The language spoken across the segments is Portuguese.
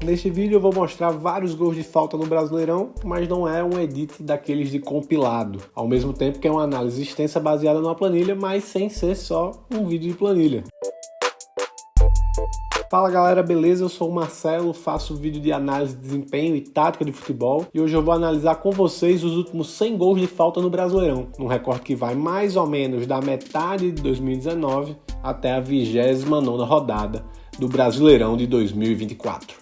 Neste vídeo eu vou mostrar vários gols de falta no Brasileirão, mas não é um edit daqueles de compilado. Ao mesmo tempo que é uma análise extensa baseada numa planilha, mas sem ser só um vídeo de planilha. Fala galera, beleza? Eu sou o Marcelo, faço vídeo de análise de desempenho e tática de futebol e hoje eu vou analisar com vocês os últimos 100 gols de falta no Brasileirão, num recorte que vai mais ou menos da metade de 2019 até a 29ª rodada do Brasileirão de 2024.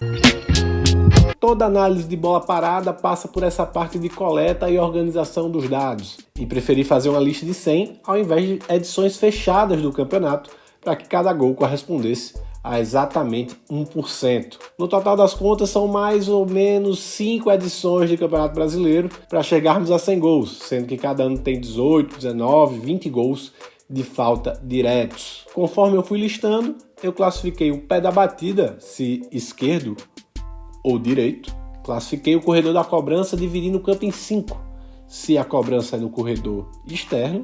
Toda análise de bola parada passa por essa parte de coleta e organização dos dados e preferi fazer uma lista de 100 ao invés de edições fechadas do campeonato para que cada gol correspondesse a exatamente 1%. No total das contas, são mais ou menos 5 edições de Campeonato Brasileiro para chegarmos a 100 gols, sendo que cada ano tem 18, 19, 20 gols de falta diretos. Conforme eu fui listando, eu classifiquei o pé da batida, se esquerdo ou direito. Classifiquei o corredor da cobrança dividindo o campo em 5, se a cobrança é no corredor externo,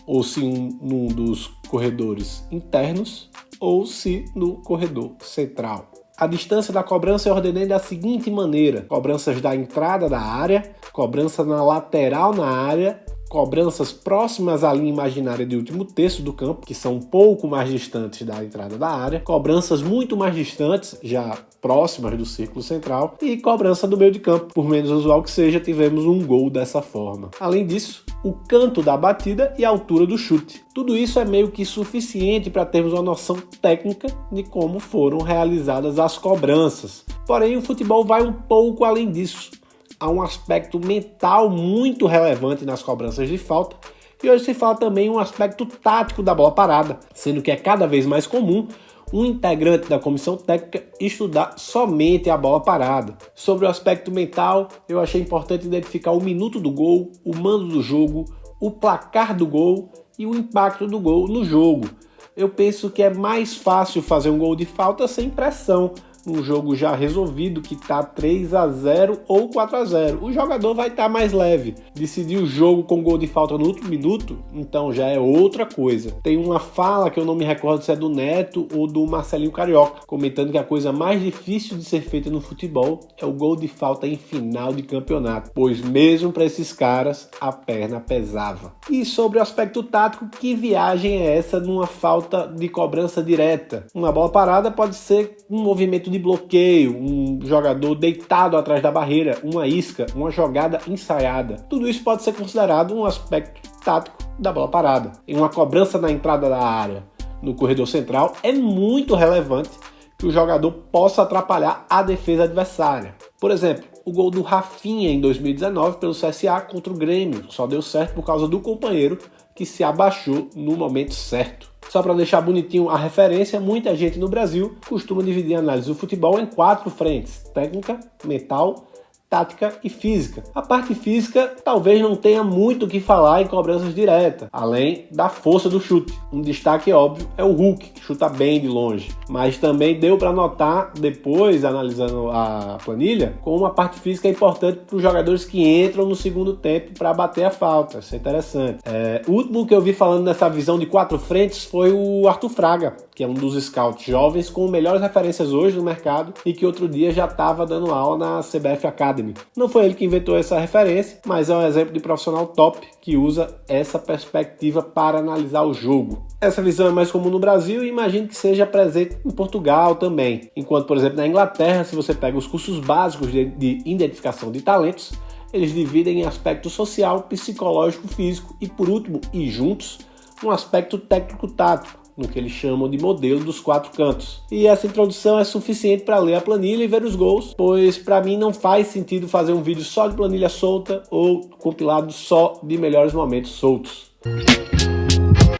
ou se num dos corredores internos, ou se no corredor central. A distância da cobrança eu ordenei da seguinte maneira: cobranças da entrada da área, cobrança na lateral na área, cobranças próximas à linha imaginária de último terço do campo, que são um pouco mais distantes da entrada da área, cobranças muito mais distantes, já próximas do círculo central, e cobrança do meio de campo. Por menos usual que seja, tivemos um gol dessa forma. Além disso, o canto da batida e a altura do chute. Tudo isso é meio que suficiente para termos uma noção técnica de como foram realizadas as cobranças. Porém, o futebol vai um pouco além disso. Há um aspecto mental muito relevante nas cobranças de falta e hoje se fala também um aspecto tático da bola parada, sendo que é cada vez mais comum um integrante da comissão técnica estudar somente a bola parada. Sobre o aspecto mental, eu achei importante identificar o minuto do gol, o mando do jogo, o placar do gol e o impacto do gol no jogo. Eu penso que é mais fácil fazer um gol de falta sem pressão, um jogo já resolvido que está 3-0 ou 4-0. O jogador vai estar mais leve. Decidir o jogo com gol de falta no último minuto, então já é outra coisa. Tem uma fala que eu não me recordo se é do Neto ou do Marcelinho Carioca, comentando que a coisa mais difícil de ser feita no futebol é o gol de falta em final de campeonato, pois mesmo para esses caras a perna pesava. E sobre o aspecto tático, que viagem é essa numa falta de cobrança direta? Uma bola parada pode ser um movimento de bloqueio, um jogador deitado atrás da barreira, uma isca, uma jogada ensaiada. Tudo isso pode ser considerado um aspecto tático da bola parada. Em uma cobrança na entrada da área, no corredor central, é muito relevante que o jogador possa atrapalhar a defesa adversária. Por exemplo, o gol do Rafinha em 2019 pelo CSA contra o Grêmio só deu certo por causa do companheiro que se abaixou no momento certo. Só para deixar bonitinho a referência, muita gente no Brasil costuma dividir a análise do futebol em 4 frentes: técnica, mental, tática e física. A parte física talvez não tenha muito o que falar em cobranças diretas, além da força do chute. Um destaque óbvio é o Hulk, que chuta bem de longe, mas também deu para notar depois, analisando a planilha, como a parte física é importante para os jogadores que entram no segundo tempo para bater a falta. Isso é interessante. O último que eu vi falando nessa visão de 4 frentes foi o Arthur Fraga, que é um dos scouts jovens com melhores referências hoje no mercado e que outro dia já estava dando aula na CBF Academy. Não foi ele que inventou essa referência, mas é um exemplo de profissional top que usa essa perspectiva para analisar o jogo. Essa visão é mais comum no Brasil e imagino que seja presente em Portugal também. Enquanto, por exemplo, na Inglaterra, se você pega os cursos básicos de identificação de talentos, eles dividem em aspecto social, psicológico, físico e, por último, e juntos, um aspecto técnico-tático, no que eles chamam de modelo dos 4 cantos. E essa introdução é suficiente para ler a planilha e ver os gols, pois para mim não faz sentido fazer um vídeo só de planilha solta ou compilado só de melhores momentos soltos.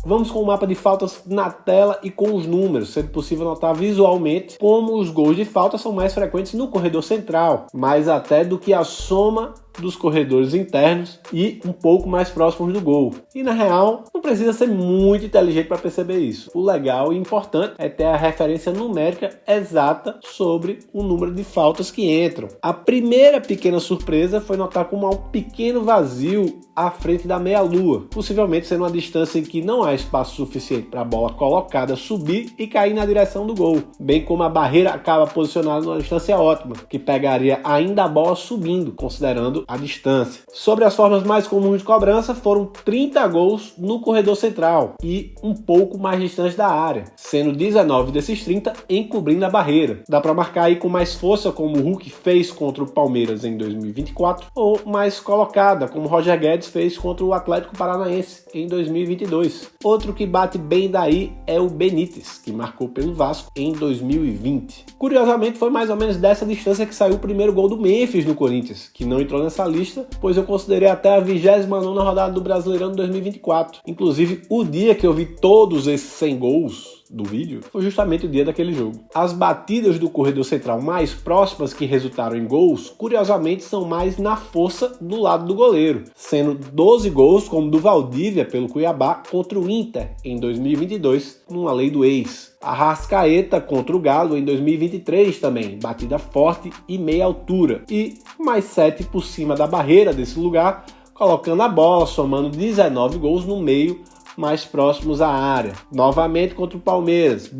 Vamos com o mapa de faltas na tela e com os números, sendo possível notar visualmente como os gols de falta são mais frequentes no corredor central, mais até do que a soma dos corredores internos e um pouco mais próximos do gol. E na real, não precisa ser muito inteligente para perceber isso. O legal e importante é ter a referência numérica exata sobre o número de faltas que entram. A primeira pequena surpresa foi notar como há um pequeno vazio à frente da meia-lua, possivelmente sendo uma distância em que não há espaço suficiente para a bola colocada subir e cair na direção do gol, bem como a barreira acaba posicionada numa distância ótima, que pegaria ainda a bola subindo, considerando a distância. Sobre as formas mais comuns de cobrança, foram 30 gols no corredor central e um pouco mais distante da área, sendo 19 desses 30 encobrindo a barreira. Dá para marcar aí com mais força, como o Hulk fez contra o Palmeiras em 2024, ou mais colocada, como o Roger Guedes fez contra o Atlético Paranaense em 2022. Outro que bate bem daí é o Benítez, que marcou pelo Vasco em 2020. Curiosamente, foi mais ou menos dessa distância que saiu o primeiro gol do Memphis no Corinthians, que não entrou nessa lista, pois eu considerei até a 29ª rodada do Brasileirão de 2024. Inclusive, o dia que eu vi todos esses 100 gols do vídeo foi justamente o dia daquele jogo. As batidas do corredor central mais próximas que resultaram em gols, curiosamente, são mais na força do lado do goleiro, sendo 12 gols como do Valdívia pelo Cuiabá contra o Inter em 2022, numa lei do ex. Arrascaeta contra o Galo em 2023 também, batida forte e meia altura, e mais 7 por cima da barreira desse lugar, colocando a bola, somando 19 gols no meio, mais próximos à área. Novamente contra o Palmeiras,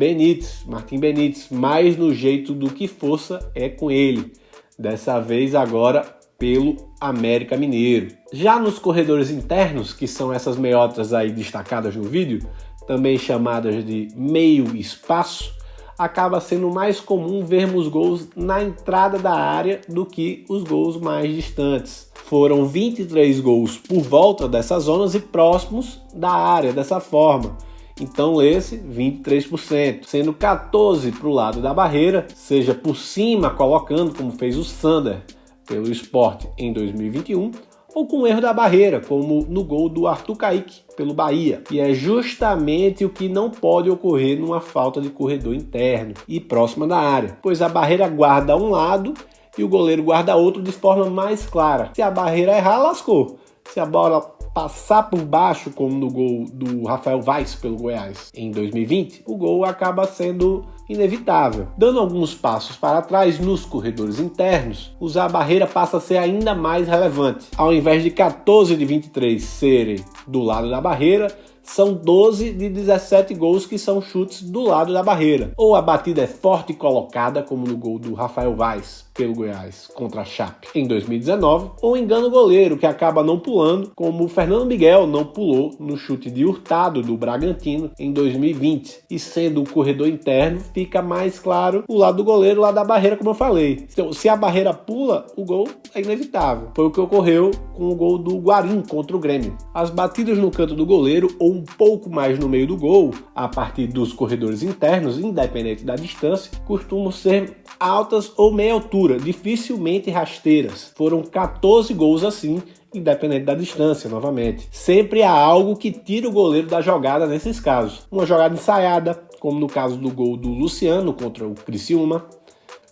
Martim Benítez, mais no jeito do que força é com ele. Dessa vez agora pelo América Mineiro. Já nos corredores internos, que são essas meiotras aí destacadas no vídeo, também chamadas de meio espaço, acaba sendo mais comum vermos gols na entrada da área do que os gols mais distantes. Foram 23 gols por volta dessas zonas e próximos da área, dessa forma. Então lê-se 23%, sendo 14 para o lado da barreira, seja por cima colocando, como fez o Sander pelo Sport em 2021, ou com erro da barreira, como no gol do Arthur Kaique pelo Bahia, que é justamente o que não pode ocorrer numa falta de corredor interno e próxima da área, pois a barreira guarda um lado e o goleiro guarda outro de forma mais clara. Se a barreira errar, lascou. Se a bola passar por baixo, como no gol do Rafael Vaz pelo Goiás em 2020, o gol acaba sendo inevitável. Dando alguns passos para trás nos corredores internos, usar a barreira passa a ser ainda mais relevante. Ao invés de 14 de 23 serem do lado da barreira, são 12 de 17 gols que são chutes do lado da barreira. Ou a batida é forte e colocada, como no gol do Rafael Vaz pelo Goiás contra a Chape em 2019, ou engana o goleiro, que acaba não pulando, como o Fernando Miguel não pulou no chute de Hurtado do Bragantino em 2020. E sendo o corredor interno, fica mais claro o lado do goleiro, o lado da barreira, como eu falei. Então, se a barreira pula, o gol é inevitável. Foi o que ocorreu com o gol do Guarim contra o Grêmio. As batidas no canto do goleiro, ou um pouco mais no meio do gol, a partir dos corredores internos, independente da distância, costumam ser altas ou meia altura, dificilmente rasteiras. Foram 14 gols assim, independente da distância, novamente. Sempre há algo que tira o goleiro da jogada nesses casos. Uma jogada ensaiada, como no caso do gol do Luciano contra o Criciúma.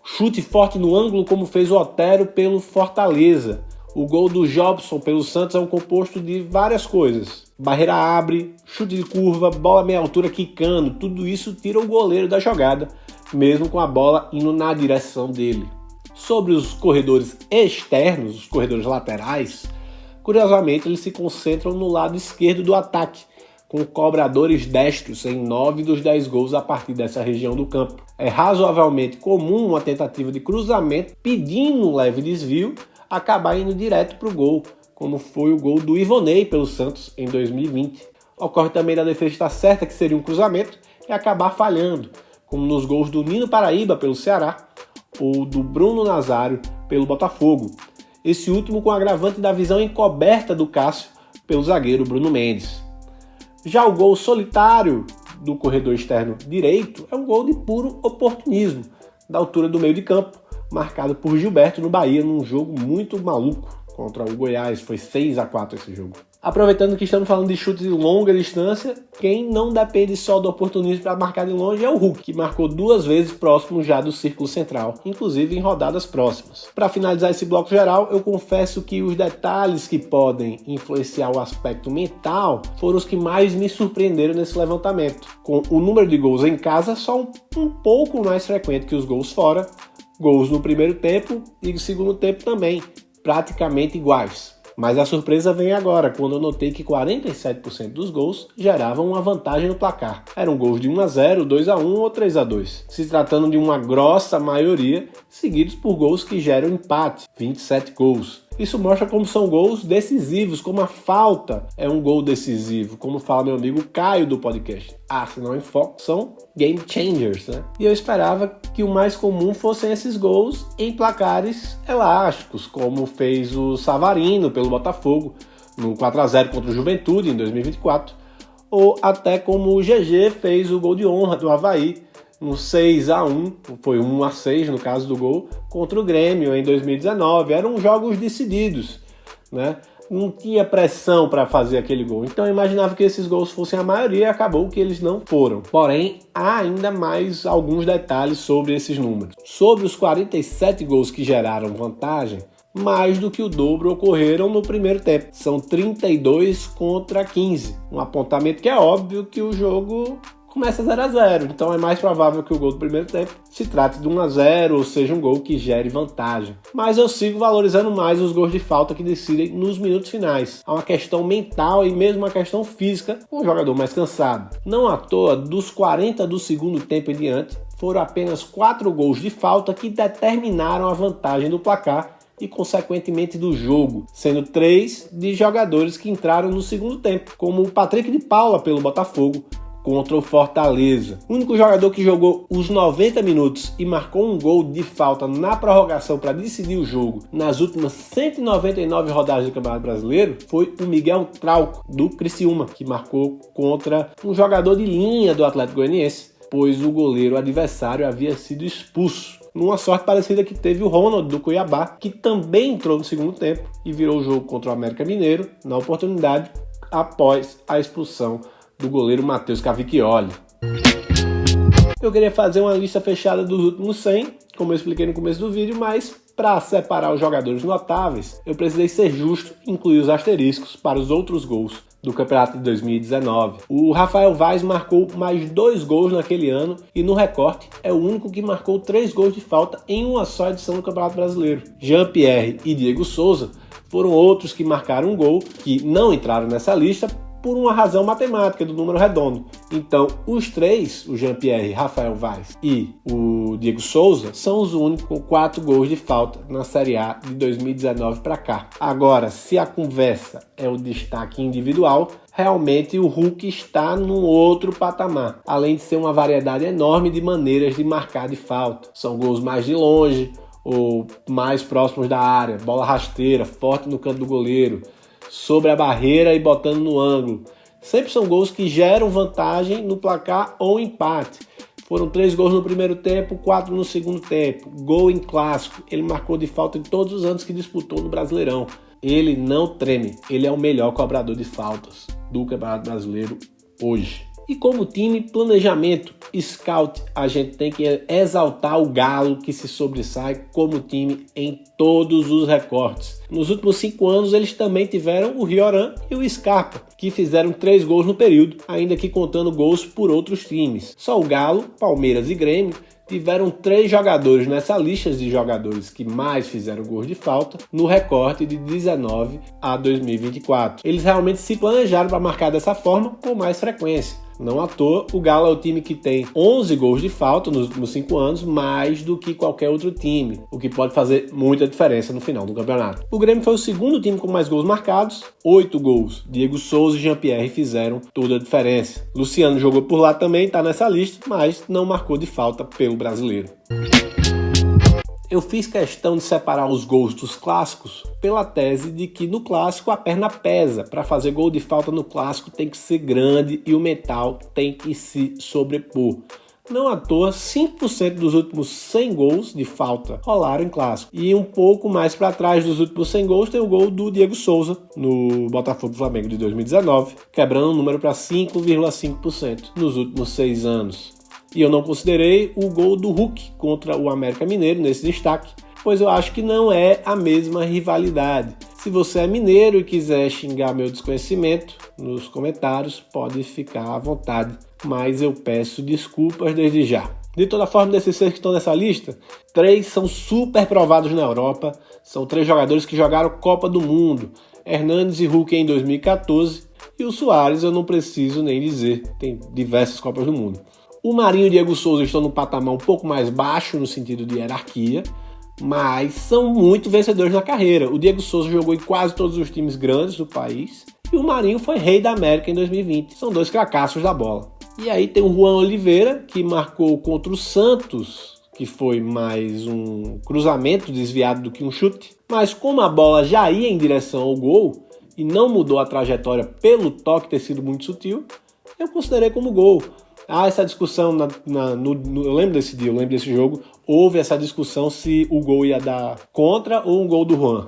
Chute forte no ângulo, como fez o Otero pelo Fortaleza. O gol do Jobson pelo Santos é um composto de várias coisas. Barreira abre, chute de curva, bola meia altura quicando, tudo isso tira o goleiro da jogada, mesmo com a bola indo na direção dele. Sobre os corredores externos, os corredores laterais, curiosamente eles se concentram no lado esquerdo do ataque, com cobradores destros em 9 dos 10 gols a partir dessa região do campo. É razoavelmente comum uma tentativa de cruzamento pedindo um leve desvio, acabar indo direto para o gol, como foi o gol do Ivonei pelo Santos em 2020. Ocorre também da defesa estar certa que seria um cruzamento e acabar falhando, como nos gols do Nino Paraíba pelo Ceará ou do Bruno Nazário pelo Botafogo. Esse último com o agravante da visão encoberta do Cássio pelo zagueiro Bruno Mendes. Já o gol solitário do corredor externo direito é um gol de puro oportunismo, da altura do meio de campo, marcado por Gilberto no Bahia num jogo muito maluco contra o Goiás. Foi 6-4 esse jogo. Aproveitando que estamos falando de chute de longa distância, quem não depende só do oportunismo para marcar de longe é o Hulk, que marcou 2 vezes próximo já do círculo central, inclusive em rodadas próximas. Para finalizar esse bloco geral, eu confesso que os detalhes que podem influenciar o aspecto mental foram os que mais me surpreenderam nesse levantamento, com o número de gols em casa só um pouco mais frequente que os gols fora, gols no primeiro tempo e no segundo tempo também, praticamente iguais. Mas a surpresa vem agora, quando eu notei que 47% dos gols geravam uma vantagem no placar. Eram gols de 1-0, 2-1 ou 3-2. Se tratando de uma grossa maioria, seguidos por gols que geram empate, 27 gols. Isso mostra como são gols decisivos, como a falta é um gol decisivo, como fala meu amigo Caio do podcast. Arsenal em Foco são game changers, né? E eu esperava que o mais comum fossem esses gols em placares elásticos, como fez o Savarino pelo Botafogo no 4-0 contra o Juventude em 2024, ou até como o GG fez o gol de honra do Avaí no 6-1, foi 1-6 no caso do gol, contra o Grêmio em 2019. Eram jogos decididos, né? Não tinha pressão para fazer aquele gol. Então eu imaginava que esses gols fossem a maioria e acabou que eles não foram. Porém, há ainda mais alguns detalhes sobre esses números. Sobre os 47 gols que geraram vantagem, mais do que o dobro ocorreram no primeiro tempo. São 32 contra 15. Um apontamento que é óbvio que o jogo começa 0-0, então é mais provável que o gol do primeiro tempo se trate de 1-0 ou seja um gol que gere vantagem. Mas eu sigo valorizando mais os gols de falta que decidem nos minutos finais. Há uma questão mental e mesmo uma questão física com o jogador mais cansado. Não à toa, dos 40 do segundo tempo em diante, foram apenas 4 gols de falta que determinaram a vantagem do placar e, consequentemente, do jogo, sendo 3 de jogadores que entraram no segundo tempo, como o Patrick de Paula pelo Botafogo, contra o Fortaleza. O único jogador que jogou os 90 minutos e marcou um gol de falta na prorrogação para decidir o jogo nas últimas 199 rodadas do Campeonato Brasileiro foi o Miguel Trauco, do Criciúma, que marcou contra um jogador de linha do Atlético Goianiense, pois o goleiro adversário havia sido expulso. Numa sorte parecida que teve o Ronald do Cuiabá, que também entrou no segundo tempo e virou o jogo contra o América Mineiro, na oportunidade, após a expulsão do goleiro Matheus Cavicchioli. Eu queria fazer uma lista fechada dos últimos 100, como eu expliquei no começo do vídeo, mas para separar os jogadores notáveis, eu precisei ser justo e incluir os asteriscos para os outros gols do campeonato de 2019. O Rafael Vaz marcou mais 2 gols naquele ano e no recorte é o único que marcou 3 gols de falta em uma só edição do Campeonato Brasileiro. Jean-Pierre e Diego Souza foram outros que marcaram um gol, que não entraram nessa lista por uma razão matemática do número redondo. Então, os 3, o Jean-Pierre, Rafael Vaz e o Diego Souza, são os únicos com 4 gols de falta na Série A de 2019 para cá. Agora, se a conversa é o destaque individual, realmente o Hulk está num outro patamar, além de ser uma variedade enorme de maneiras de marcar de falta. São gols mais de longe ou mais próximos da área, bola rasteira, forte no canto do goleiro, sobre a barreira e botando no ângulo. Sempre são gols que geram vantagem no placar ou empate. Foram 3 gols no primeiro tempo, 4 no segundo tempo. Gol em clássico. Ele marcou de falta em todos os anos que disputou no Brasileirão. Ele não treme. Ele é o melhor cobrador de faltas do Campeonato Brasileiro hoje. E como time, planejamento, scout, a gente tem que exaltar o Galo, que se sobressai como time em todos os recortes. Nos últimos 5 anos, eles também tiveram o Rioran e o Scarpa, que fizeram 3 gols no período, ainda que contando gols por outros times. Só o Galo, Palmeiras e Grêmio tiveram 3 jogadores nessa lista de jogadores que mais fizeram gols de falta no recorte de 19 a 2024. Eles realmente se planejaram para marcar dessa forma com mais frequência. Não à toa, o Galo é o time que tem 11 gols de falta nos últimos 5 anos, mais do que qualquer outro time, o que pode fazer muita diferença no final do campeonato. O Grêmio foi o segundo time com mais gols marcados, 8 gols. Diego Souza e Jean-Pierre fizeram toda a diferença. Luciano jogou por lá também, está nessa lista, mas não marcou de falta pelo brasileiro. Eu fiz questão de separar os gols dos clássicos pela tese de que no clássico a perna pesa. Para fazer gol de falta no clássico tem que ser grande e o mental tem que se sobrepor. Não à toa, 5% dos últimos 100 gols de falta rolaram em clássico. E um pouco mais para trás dos últimos 100 gols tem o gol do Diego Souza no Botafogo Flamengo de 2019, quebrando o número para 5,5% nos últimos 6 anos. E eu não considerei o gol do Hulk contra o América Mineiro nesse destaque, pois eu acho que não é a mesma rivalidade. Se você é mineiro e quiser xingar meu desconhecimento nos comentários, pode ficar à vontade, mas eu peço desculpas desde já. De toda forma, desses 6 que estão nessa lista, 3 são super provados na Europa, são 3 jogadores que jogaram Copa do Mundo, Hernandes e Hulk em 2014, e o Suárez eu não preciso nem dizer, tem diversas Copas do Mundo. O Marinho e o Diego Souza estão num patamar um pouco mais baixo no sentido de hierarquia, mas são muito vencedores na carreira. O Diego Souza jogou em quase todos os times grandes do país e o Marinho foi rei da América em 2020. São 2 cracassos da bola. E aí tem o Juan Oliveira, que marcou contra o Santos, que foi mais um cruzamento desviado do que um chute. Mas como a bola já ia em direção ao gol e não mudou a trajetória pelo toque ter sido muito sutil, eu considerei como gol. Essa discussão, eu lembro desse dia, eu lembro desse jogo, houve essa discussão se o gol ia dar contra ou um gol do Juan.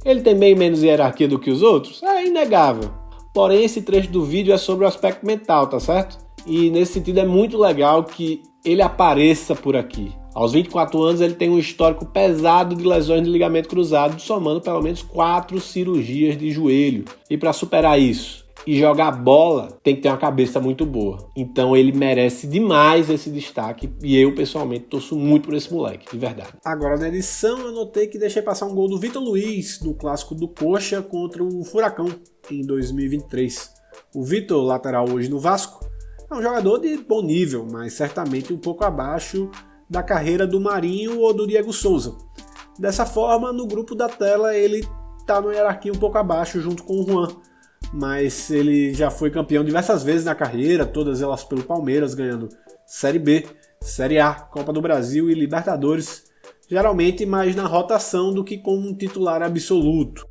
Ele tem bem menos hierarquia do que os outros? É inegável. Porém, esse trecho do vídeo é sobre o aspecto mental, tá certo? E nesse sentido é muito legal que ele apareça por aqui. Aos 24 anos ele tem um histórico pesado de lesões de ligamento cruzado, somando pelo menos 4 cirurgias de joelho. E para superar isso e jogar bola, tem que ter uma cabeça muito boa. Então ele merece demais esse destaque e eu, pessoalmente, torço muito por esse moleque, de verdade. Agora, na edição, eu notei que deixei passar um gol do Vitor Luiz no clássico do Coxa contra o Furacão em 2023. O Vitor, lateral hoje no Vasco, é um jogador de bom nível, mas certamente um pouco abaixo da carreira do Marinho ou do Diego Souza. Dessa forma, no grupo da tela, ele está numa hierarquia um pouco abaixo junto com o Juan. Mas ele já foi campeão diversas vezes na carreira, todas elas pelo Palmeiras, ganhando Série B, Série A, Copa do Brasil e Libertadores, geralmente mais na rotação do que como um titular absoluto.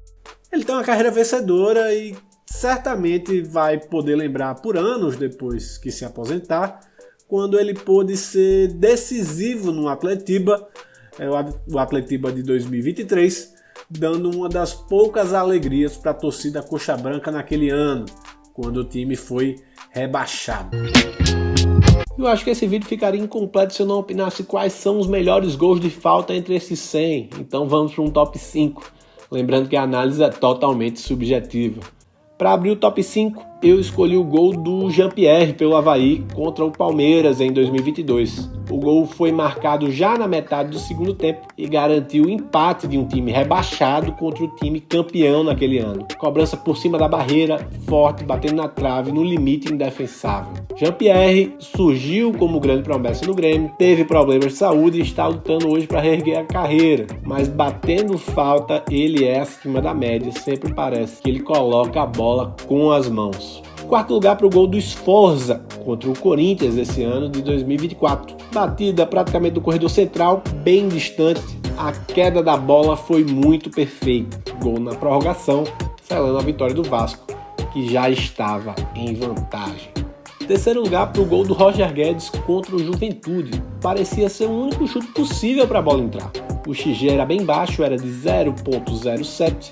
Ele tem uma carreira vencedora e certamente vai poder lembrar por anos depois que se aposentar, quando ele pôde ser decisivo no Atletiba, o Atletiba de 2023, dando uma das poucas alegrias para a torcida coxa branca naquele ano, quando o time foi rebaixado. Eu acho que esse vídeo ficaria incompleto se eu não opinasse quais são os melhores gols de falta entre esses 100, então vamos para um top 5, lembrando que a análise é totalmente subjetiva. Para abrir o top 5, eu escolhi o gol do Jean-Pierre pelo Avaí contra o Palmeiras em 2022. O gol foi marcado já na metade do segundo tempo e garantiu o empate de um time rebaixado contra o time campeão naquele ano. Cobrança por cima da barreira, forte, batendo na trave, no limite indefensável. Jean-Pierre surgiu como grande promessa no Grêmio, teve problemas de saúde e está lutando hoje para reerguer a carreira, mas batendo falta ele é acima da média, sempre parece que ele coloca a bola com as mãos. Quarto lugar para o gol do Sforza contra o Corinthians esse ano de 2024. Batida praticamente do corredor central, bem distante, a queda da bola foi muito perfeita. Gol na prorrogação, selando a vitória do Vasco, que já estava em vantagem. Terceiro lugar para o gol do Roger Guedes contra o Juventude. Parecia ser o único chute possível para a bola entrar. O XG era bem baixo, era de 0,07,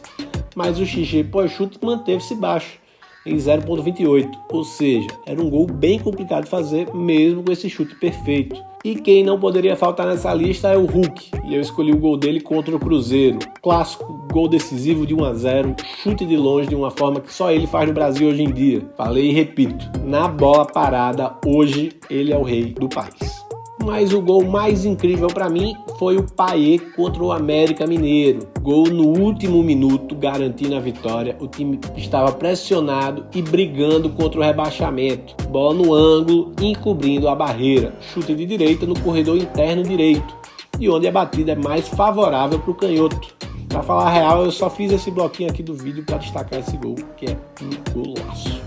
mas o XG pós-chute manteve-se baixo, em 0,28, ou seja, era um gol bem complicado de fazer, mesmo com esse chute perfeito. E quem não poderia faltar nessa lista é o Hulk, e eu escolhi o gol dele contra o Cruzeiro. Clássico, gol decisivo de 1-0, chute de longe de uma forma que só ele faz no Brasil hoje em dia. Falei e repito, na bola parada, hoje ele é o rei do país. Mas o gol mais incrível para mim foi o Payet contra o América Mineiro. Gol no último minuto, garantindo a vitória. O time estava pressionado e brigando contra o rebaixamento. Bola no ângulo, encobrindo a barreira. Chute de direita no corredor interno direito. E onde a batida é mais favorável para o canhoto. Para falar a real, eu só fiz esse bloquinho aqui do vídeo para destacar esse gol, que é um golaço.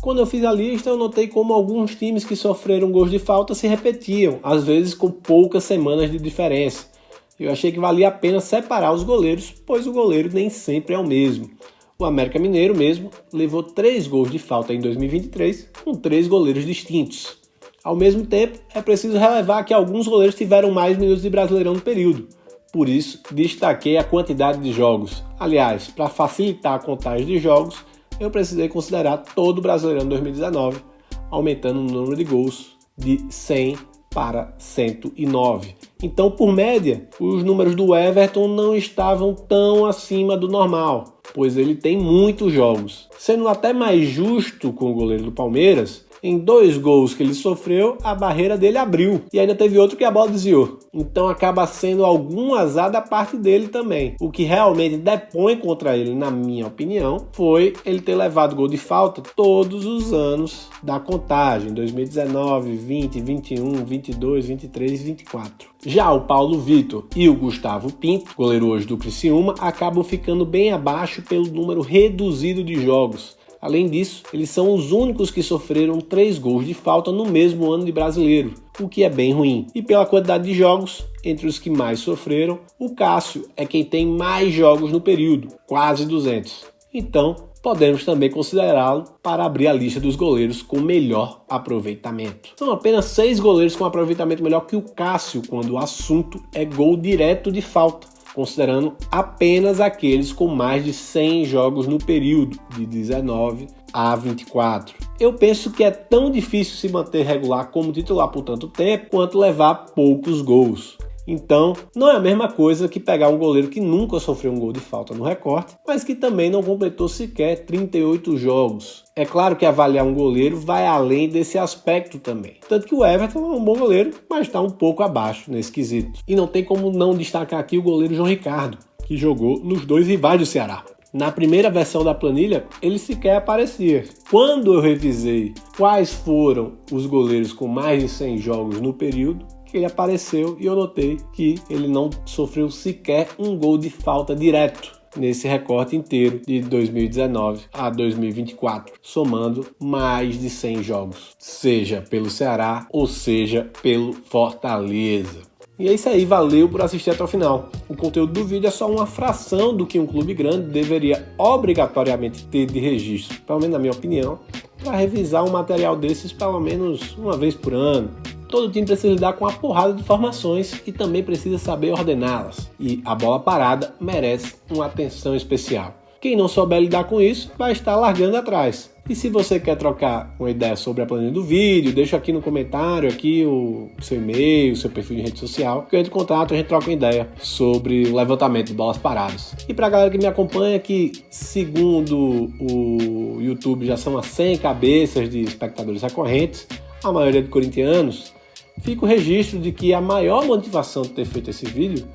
Quando eu fiz a lista, eu notei como alguns times que sofreram gols de falta se repetiam, às vezes com poucas semanas de diferença. Eu achei que valia a pena separar os goleiros, pois o goleiro nem sempre é o mesmo. O América Mineiro mesmo levou 3 gols de falta em 2023, com 3 goleiros distintos. Ao mesmo tempo, é preciso relevar que alguns goleiros tiveram mais minutos de Brasileirão no período. Por isso, destaquei a quantidade de jogos. Aliás, para facilitar a contagem de jogos, eu precisei considerar todo o Brasileirão 2019, aumentando o número de gols de 100 para 109. Então, por média, os números do Everton não estavam tão acima do normal, pois ele tem muitos jogos. Sendo até mais justo com o goleiro do Palmeiras, em 2 gols que ele sofreu, a barreira dele abriu. E ainda teve outro que a bola desviou. Então acaba sendo algum azar da parte dele também. O que realmente depõe contra ele, na minha opinião, foi ele ter levado gol de falta todos os anos da contagem. 2019, 20, 21, 22, 23 e 24. Já o Paulo Vitor e o Gustavo Pinto, goleiro hoje do Criciúma, acabam ficando bem abaixo pelo número reduzido de jogos. Além disso, eles são os únicos que sofreram 3 gols de falta no mesmo ano de Brasileiro, o que é bem ruim. E pela quantidade de jogos, entre os que mais sofreram, o Cássio é quem tem mais jogos no período, quase 200. Então, podemos também considerá-lo para abrir a lista dos goleiros com melhor aproveitamento. São apenas 6 goleiros com aproveitamento melhor que o Cássio quando o assunto é gol direto de falta, considerando apenas aqueles com mais de 100 jogos no período, de 19 a 24. Eu penso que é tão difícil se manter regular como titular por tanto tempo, quanto levar poucos gols. Então, não é a mesma coisa que pegar um goleiro que nunca sofreu um gol de falta no recorte, mas que também não completou sequer 38 jogos. É claro que avaliar um goleiro vai além desse aspecto também. Tanto que o Everton é um bom goleiro, mas está um pouco abaixo nesse quesito. E não tem como não destacar aqui o goleiro João Ricardo, que jogou nos 2 rivais do Ceará. Na primeira versão da planilha, ele sequer aparecia. Quando eu revisei quais foram os goleiros com mais de 100 jogos no período, ele apareceu e eu notei que ele não sofreu sequer um gol de falta direto nesse recorte inteiro de 2019 a 2024, somando mais de 100 jogos, seja pelo Ceará ou seja pelo Fortaleza. E é isso aí, valeu por assistir até o final. O conteúdo do vídeo é só uma fração do que um clube grande deveria obrigatoriamente ter de registro, pelo menos na minha opinião, para revisar um material desses pelo menos uma vez por ano. Todo time precisa lidar com uma porrada de informações e também precisa saber ordená-las. E a bola parada merece uma atenção especial. Quem não souber lidar com isso vai estar largando atrás. E se você quer trocar uma ideia sobre a planilha do vídeo, deixa aqui no comentário aqui o seu e-mail, o seu perfil de rede social, que eu entro em contato e a gente troca uma ideia sobre o levantamento de bolas paradas. E pra galera que me acompanha, que segundo o YouTube já são as 100 cabeças de espectadores recorrentes, a maioria de corintianos, fica o registro de que a maior motivação de ter feito esse vídeo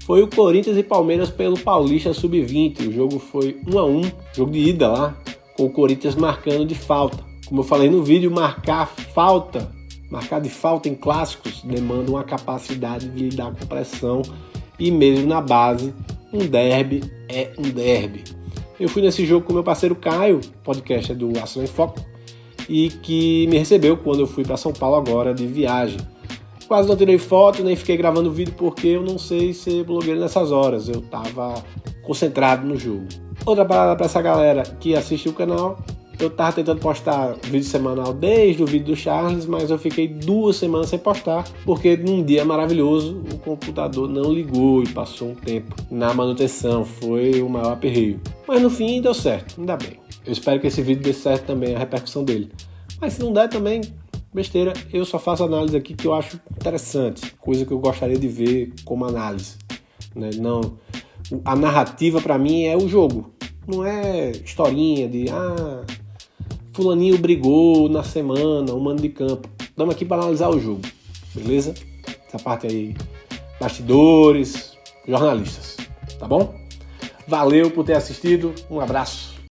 foi o Corinthians e Palmeiras pelo Paulista Sub-20. O jogo foi 1-1, jogo de ida lá, com o Corinthians marcando de falta. Como eu falei no vídeo, marcar de falta em clássicos demanda uma capacidade de lidar com pressão e mesmo na base, um derby é um derby. Eu fui nesse jogo com meu parceiro Caio, podcast é do Ação em Foco, e que me recebeu quando eu fui para São Paulo agora de viagem. Quase não tirei foto, nem fiquei gravando vídeo porque eu não sei ser blogueiro nessas horas, eu tava concentrado no jogo. Outra parada para essa galera que assiste o canal, eu tava tentando postar vídeo semanal desde o vídeo do Charles, mas eu fiquei 2 semanas sem postar, porque num dia maravilhoso o computador não ligou e passou um tempo na manutenção, foi o maior aperreio. Mas no fim deu certo, ainda bem. Eu espero que esse vídeo dê certo também, a repercussão dele. Mas se não der também, besteira, eu só faço análise aqui que eu acho interessante, coisa que eu gostaria de ver como análise, né? Não, a narrativa para mim é o jogo, não é historinha de fulaninho brigou na semana, um mano de campo. Estamos aqui para analisar o jogo, beleza? Essa parte aí, bastidores, jornalistas, tá bom? Valeu por ter assistido, um abraço.